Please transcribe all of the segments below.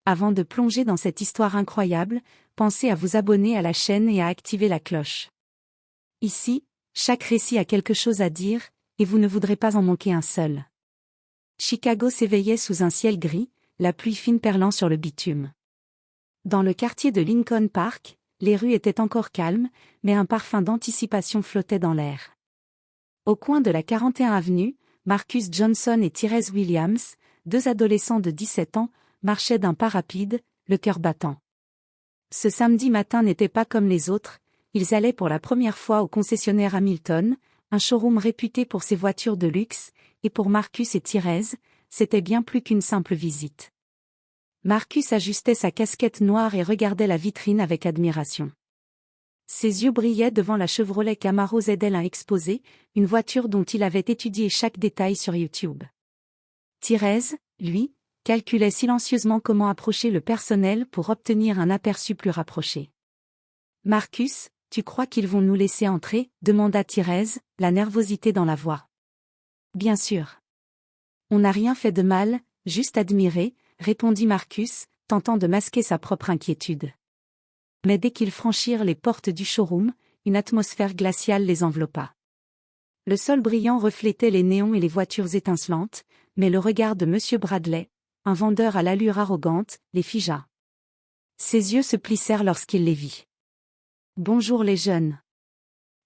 Avant de plonger dans cette histoire incroyable, pensez à vous abonner à la chaîne et à activer la cloche. Ici, chaque récit a quelque chose à dire, et vous ne voudrez pas en manquer un seul. Chicago s'éveillait sous un ciel gris, la pluie fine perlant sur le bitume. Dans le quartier de Lincoln Park, les rues étaient encore calmes, mais un parfum d'anticipation flottait dans l'air. Au coin de la 41 avenue, Marcus Johnson et Tyrese Williams, deux adolescents de 17 ans, marchaient d'un pas rapide, le cœur battant. Ce samedi matin n'était pas comme les autres, ils allaient pour la première fois au concessionnaire Hamilton, un showroom réputé pour ses voitures de luxe, et pour Marcus et Tyrese, c'était bien plus qu'une simple visite. Marcus ajustait sa casquette noire et regardait la vitrine avec admiration. Ses yeux brillaient devant la Chevrolet Camaro ZL1 exposée, une voiture dont il avait étudié chaque détail sur YouTube. Tyrese, lui, calculait silencieusement comment approcher le personnel pour obtenir un aperçu plus rapproché. « Marcus, tu crois qu'ils vont nous laisser entrer ?» demanda Tyrese, la nervosité dans la voix. « Bien sûr. On n'a rien fait de mal, juste admiré », répondit Marcus, tentant de masquer sa propre inquiétude. Mais dès qu'ils franchirent les portes du showroom, une atmosphère glaciale les enveloppa. Le sol brillant reflétait les néons et les voitures étincelantes, mais le regard de M. Bradley, un vendeur à l'allure arrogante, les figea. Ses yeux se plissèrent lorsqu'il les vit. « Bonjour les jeunes.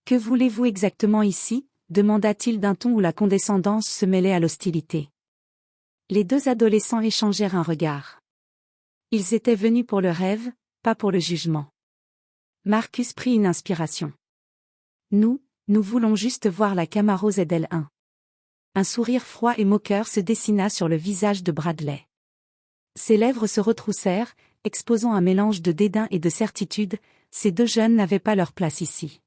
Que voulez-vous exactement ici ?» demanda-t-il d'un ton où la condescendance se mêlait à l'hostilité. Les deux adolescents échangèrent un regard. Ils étaient venus pour le rêve, pas pour le jugement. Marcus prit une inspiration. « Nous voulons juste voir la Camaro ZL1. » Un sourire froid et moqueur se dessina sur le visage de Bradley. Ses lèvres se retroussèrent, exposant un mélange de dédain et de certitude, ces deux jeunes n'avaient pas leur place ici.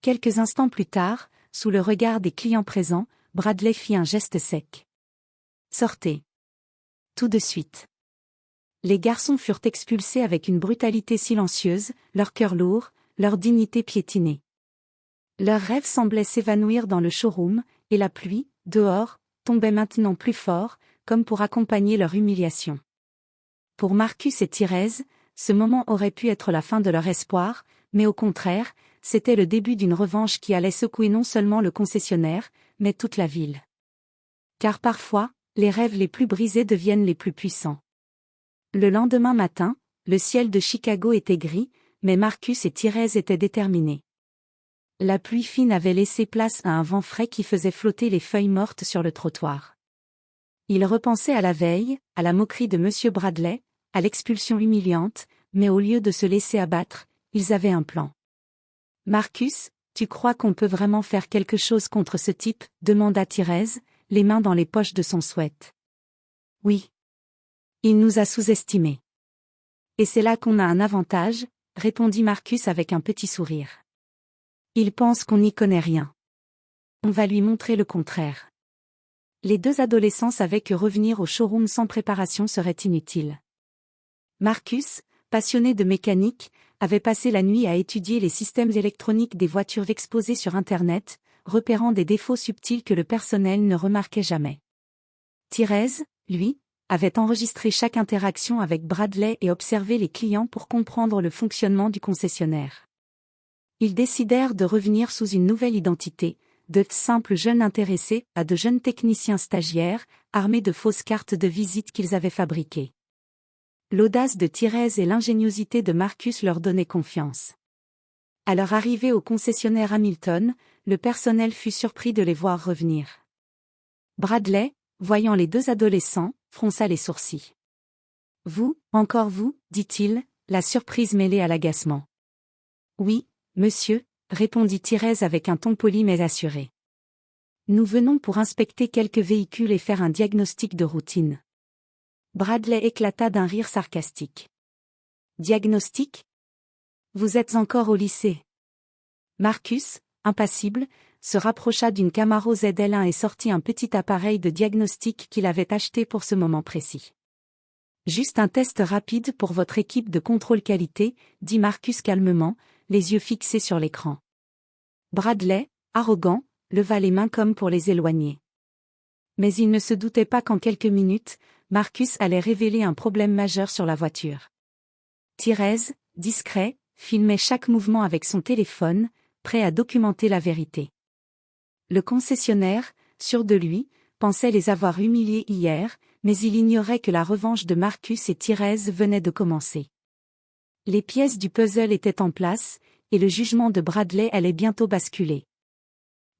Quelques instants plus tard, sous le regard des clients présents, Bradley fit un geste sec. « Sortez. » Tout de suite. Les garçons furent expulsés avec une brutalité silencieuse, leur cœur lourd, leur dignité piétinée. Leurs rêves semblaient s'évanouir dans le showroom, et la pluie, dehors, tombait maintenant plus fort, comme pour accompagner leur humiliation. Pour Marcus et Tyrese, ce moment aurait pu être la fin de leur espoir, mais au contraire, c'était le début d'une revanche qui allait secouer non seulement le concessionnaire, mais toute la ville. Car parfois, les rêves les plus brisés deviennent les plus puissants. Le lendemain matin, le ciel de Chicago était gris, mais Marcus et Tyrese étaient déterminés. La pluie fine avait laissé place à un vent frais qui faisait flotter les feuilles mortes sur le trottoir. Ils repensaient à la veille, à la moquerie de M. Bradley, à l'expulsion humiliante, mais au lieu de se laisser abattre, ils avaient un plan. « Marcus, tu crois qu'on peut vraiment faire quelque chose contre ce type ?» demanda Tyrese, les mains dans les poches de son sweat. « Oui. Il nous a sous-estimés. »« Et c'est là qu'on a un avantage », répondit Marcus avec un petit sourire. « Il pense qu'on n'y connaît rien. On va lui montrer le contraire. » Les deux adolescents savaient que revenir au showroom sans préparation serait inutile. Marcus, passionné de mécanique, avait passé la nuit à étudier les systèmes électroniques des voitures exposées sur Internet, repérant des défauts subtils que le personnel ne remarquait jamais. Tyrese, lui, avait enregistré chaque interaction avec Bradley et observé les clients pour comprendre le fonctionnement du concessionnaire. Ils décidèrent de revenir sous une nouvelle identité, de simples jeunes intéressés à de jeunes techniciens stagiaires, armés de fausses cartes de visite qu'ils avaient fabriquées. L'audace de Tyrese et l'ingéniosité de Marcus leur donnaient confiance. À leur arrivée au concessionnaire Hamilton, le personnel fut surpris de les voir revenir. Bradley, voyant les deux adolescents, fronça les sourcils. « Vous, encore vous ?» dit-il, la surprise mêlée à l'agacement. « Oui, monsieur », répondit Tyrese avec un ton poli mais assuré. « Nous venons pour inspecter quelques véhicules et faire un diagnostic de routine. » Bradley éclata d'un rire sarcastique. « Diagnostic ? Vous êtes encore au lycée. » Marcus, impassible, se rapprocha d'une Camaro ZL1 et sortit un petit appareil de diagnostic qu'il avait acheté pour ce moment précis. « Juste un test rapide pour votre équipe de contrôle qualité, » dit Marcus calmement, les yeux fixés sur l'écran. Bradley, arrogant, leva les mains comme pour les éloigner. Mais il ne se doutait pas qu'en quelques minutes, Marcus allait révéler un problème majeur sur la voiture. Thérèse, discret, filmait chaque mouvement avec son téléphone, prêt à documenter la vérité. Le concessionnaire, sûr de lui, pensait les avoir humiliés hier, mais il ignorait que la revanche de Marcus et Thérèse venait de commencer. Les pièces du puzzle étaient en place, et le jugement de Bradley allait bientôt basculer.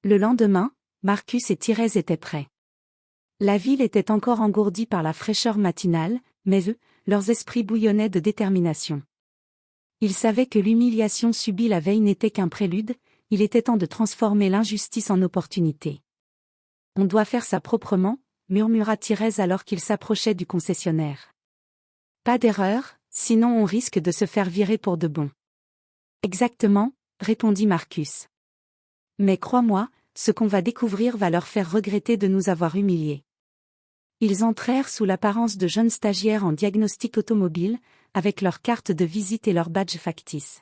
Le lendemain, Marcus et Thérèse étaient prêts. La ville était encore engourdie par la fraîcheur matinale, mais eux, leurs esprits bouillonnaient de détermination. Ils savaient que l'humiliation subie la veille n'était qu'un prélude, il était temps de transformer l'injustice en opportunité. On doit faire ça proprement, murmura Thérèse alors qu'il s'approchait du concessionnaire. Pas d'erreur, sinon on risque de se faire virer pour de bon. Exactement, répondit Marcus. Mais crois-moi, ce qu'on va découvrir va leur faire regretter de nous avoir humiliés. Ils entrèrent sous l'apparence de jeunes stagiaires en diagnostic automobile, avec leurs cartes de visite et leurs badges factices.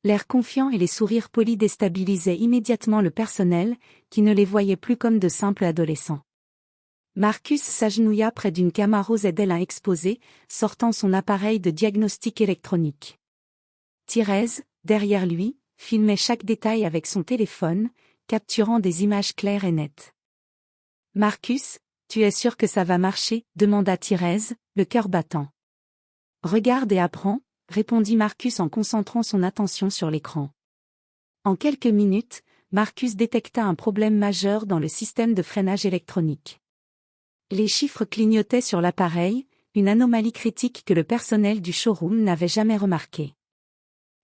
L'air confiant et les sourires polis déstabilisaient immédiatement le personnel, qui ne les voyait plus comme de simples adolescents. Marcus s'agenouilla près d'une Camaro ZL1 exposée, sortant son appareil de diagnostic électronique. Thérèse, derrière lui, filmait chaque détail avec son téléphone, capturant des images claires et nettes. « Marcus, tu es sûr que ça va marcher ?» demanda Thérèse, le cœur battant. « Regarde et apprends », répondit Marcus en concentrant son attention sur l'écran. En quelques minutes, Marcus détecta un problème majeur dans le système de freinage électronique. Les chiffres clignotaient sur l'appareil, une anomalie critique que le personnel du showroom n'avait jamais remarquée.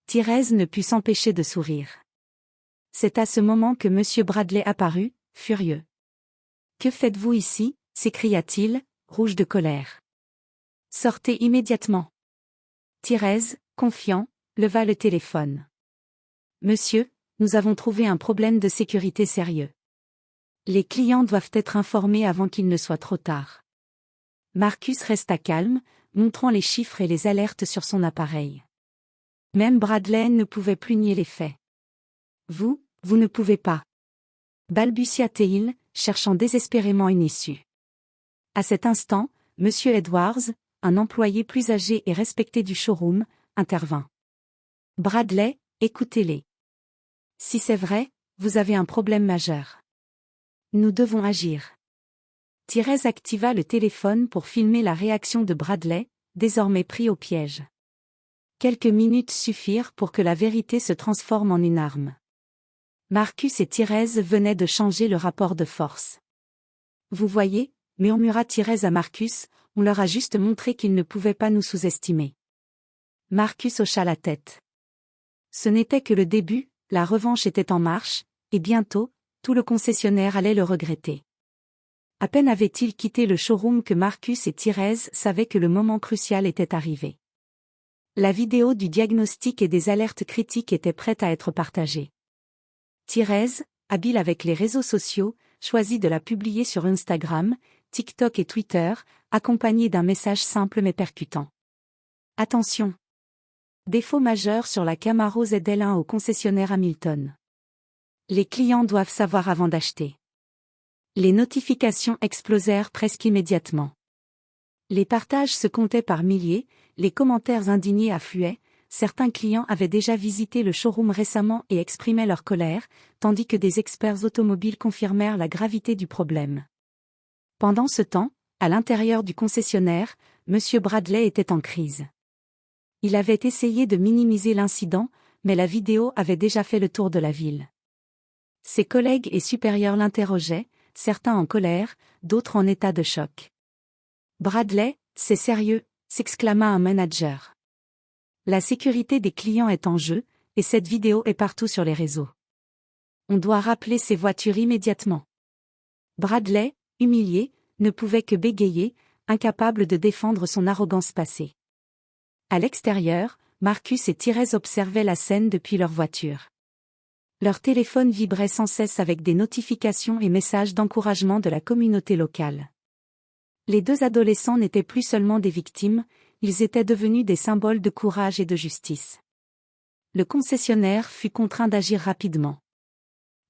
Thérèse ne put s'empêcher de sourire. C'est à ce moment que M. Bradley apparut, furieux. « Que faites-vous ici ?» s'écria-t-il, rouge de colère. « Sortez immédiatement. » Thérèse, confiant, leva le téléphone. « Monsieur, nous avons trouvé un problème de sécurité sérieux. Les clients doivent être informés avant qu'il ne soit trop tard. » Marcus resta calme, montrant les chiffres et les alertes sur son appareil. Même Bradley ne pouvait plus nier les faits. « Vous ne pouvez pas. » balbutia-t-il, cherchant désespérément une issue. À cet instant, M. Edwards, un employé plus âgé et respecté du showroom, intervint. « Bradley, écoutez-les. Si c'est vrai, vous avez un problème majeur. Nous devons agir. » Thérèse activa le téléphone pour filmer la réaction de Bradley, désormais pris au piège. Quelques minutes suffirent pour que la vérité se transforme en une arme. Marcus et Thérèse venaient de changer le rapport de force. « Vous voyez » murmura Thérèse à Marcus, « on leur a juste montré qu'ils ne pouvaient pas nous sous-estimer. » Marcus hocha la tête. Ce n'était que le début, la revanche était en marche, et bientôt, tout le concessionnaire allait le regretter. À peine avait-il quitté le showroom que Marcus et Thérèse savaient que le moment crucial était arrivé. La vidéo du diagnostic et des alertes critiques était prête à être partagée. Thérèse, habile avec les réseaux sociaux, choisit de la publier sur Instagram, TikTok et Twitter, accompagnée d'un message simple mais percutant. Attention! Défaut majeur sur la Camaro ZL1 au concessionnaire Hamilton. Les clients doivent savoir avant d'acheter. Les notifications explosèrent presque immédiatement. Les partages se comptaient par milliers, les commentaires indignés affluaient, certains clients avaient déjà visité le showroom récemment et exprimaient leur colère, tandis que des experts automobiles confirmèrent la gravité du problème. Pendant ce temps, à l'intérieur du concessionnaire, M. Bradley était en crise. Il avait essayé de minimiser l'incident, mais la vidéo avait déjà fait le tour de la ville. Ses collègues et supérieurs l'interrogeaient, certains en colère, d'autres en état de choc. « Bradley, c'est sérieux !» s'exclama un manager. La sécurité des clients est en jeu, et cette vidéo est partout sur les réseaux. On doit rappeler ces voitures immédiatement. Bradley, humilié, ne pouvait que bégayer, incapable de défendre son arrogance passée. À l'extérieur, Marcus et Thérèse observaient la scène depuis leur voiture. Leur téléphone vibrait sans cesse avec des notifications et messages d'encouragement de la communauté locale. Les deux adolescents n'étaient plus seulement des victimes, ils étaient devenus des symboles de courage et de justice. Le concessionnaire fut contraint d'agir rapidement.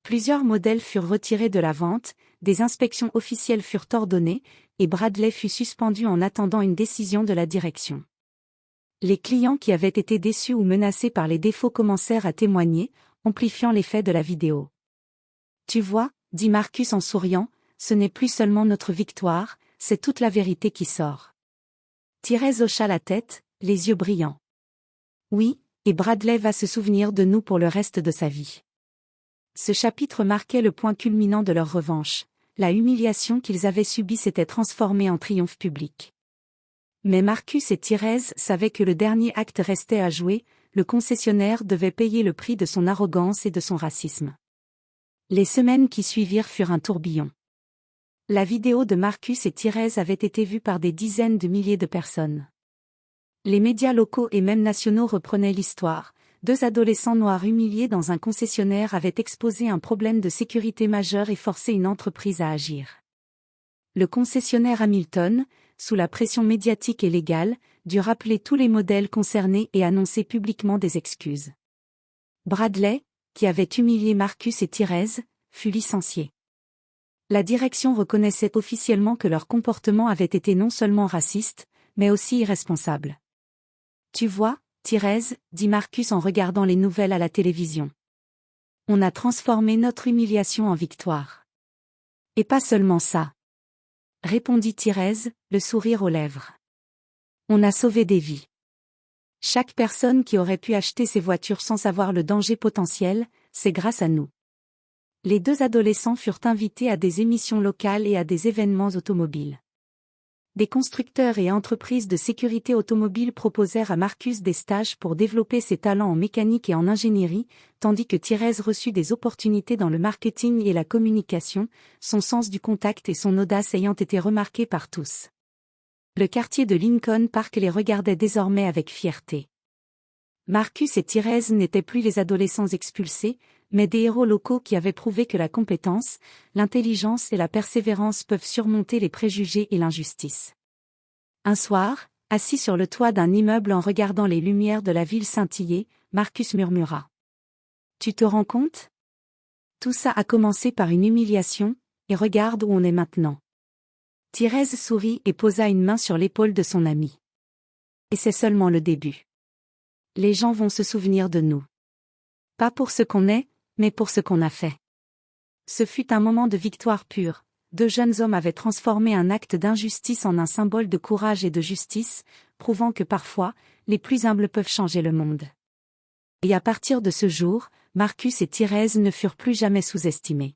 Plusieurs modèles furent retirés de la vente, des inspections officielles furent ordonnées, et Bradley fut suspendu en attendant une décision de la direction. Les clients qui avaient été déçus ou menacés par les défauts commencèrent à témoigner, amplifiant l'effet de la vidéo. Tu vois, dit Marcus en souriant, ce n'est plus seulement notre victoire, c'est toute la vérité qui sort. Thérèse hocha la tête, les yeux brillants. Oui, et Bradley va se souvenir de nous pour le reste de sa vie. Ce chapitre marquait le point culminant de leur revanche. La humiliation qu'ils avaient subie s'était transformée en triomphe public. Mais Marcus et Thérèse savaient que le dernier acte restait à jouer, le concessionnaire devait payer le prix de son arrogance et de son racisme. Les semaines qui suivirent furent un tourbillon. La vidéo de Marcus et Thérèse avait été vue par des dizaines de milliers de personnes. Les médias locaux et même nationaux reprenaient l'histoire. 2 adolescents noirs humiliés dans un concessionnaire avaient exposé un problème de sécurité majeur et forcé une entreprise à agir. Le concessionnaire Hamilton, sous la pression médiatique et légale, dut rappeler tous les modèles concernés et annoncer publiquement des excuses. Bradley, qui avait humilié Marcus et Thérèse, fut licencié. La direction reconnaissait officiellement que leur comportement avait été non seulement raciste, mais aussi irresponsable. Tu vois, Thérèse, dit Marcus en regardant les nouvelles à la télévision. On a transformé notre humiliation en victoire. Et pas seulement ça. Répondit Thérèse, le sourire aux lèvres. On a sauvé des vies. Chaque personne qui aurait pu acheter ces voitures sans savoir le danger potentiel, c'est grâce à nous. Les 2 adolescents furent invités à des émissions locales et à des événements automobiles. Des constructeurs et entreprises de sécurité automobile proposèrent à Marcus des stages pour développer ses talents en mécanique et en ingénierie, tandis que Thérèse reçut des opportunités dans le marketing et la communication, son sens du contact et son audace ayant été remarqués par tous. Le quartier de Lincoln Park les regardait désormais avec fierté. Marcus et Thérèse n'étaient plus les adolescents expulsés, mais des héros locaux qui avaient prouvé que la compétence, l'intelligence et la persévérance peuvent surmonter les préjugés et l'injustice. Un soir, assis sur le toit d'un immeuble en regardant les lumières de la ville scintiller, Marcus murmura. « Tu te rends compte ? Tout ça a commencé par une humiliation, et regarde où on est maintenant. » Thérèse sourit et posa une main sur l'épaule de son ami. « Et c'est seulement le début. Les gens vont se souvenir de nous. Pas pour ce qu'on est, mais pour ce qu'on a fait. » Ce fut un moment de victoire pure. 2 jeunes hommes avaient transformé un acte d'injustice en un symbole de courage et de justice, prouvant que parfois, les plus humbles peuvent changer le monde. Et à partir de ce jour, Marcus et Thérèse ne furent plus jamais sous-estimés.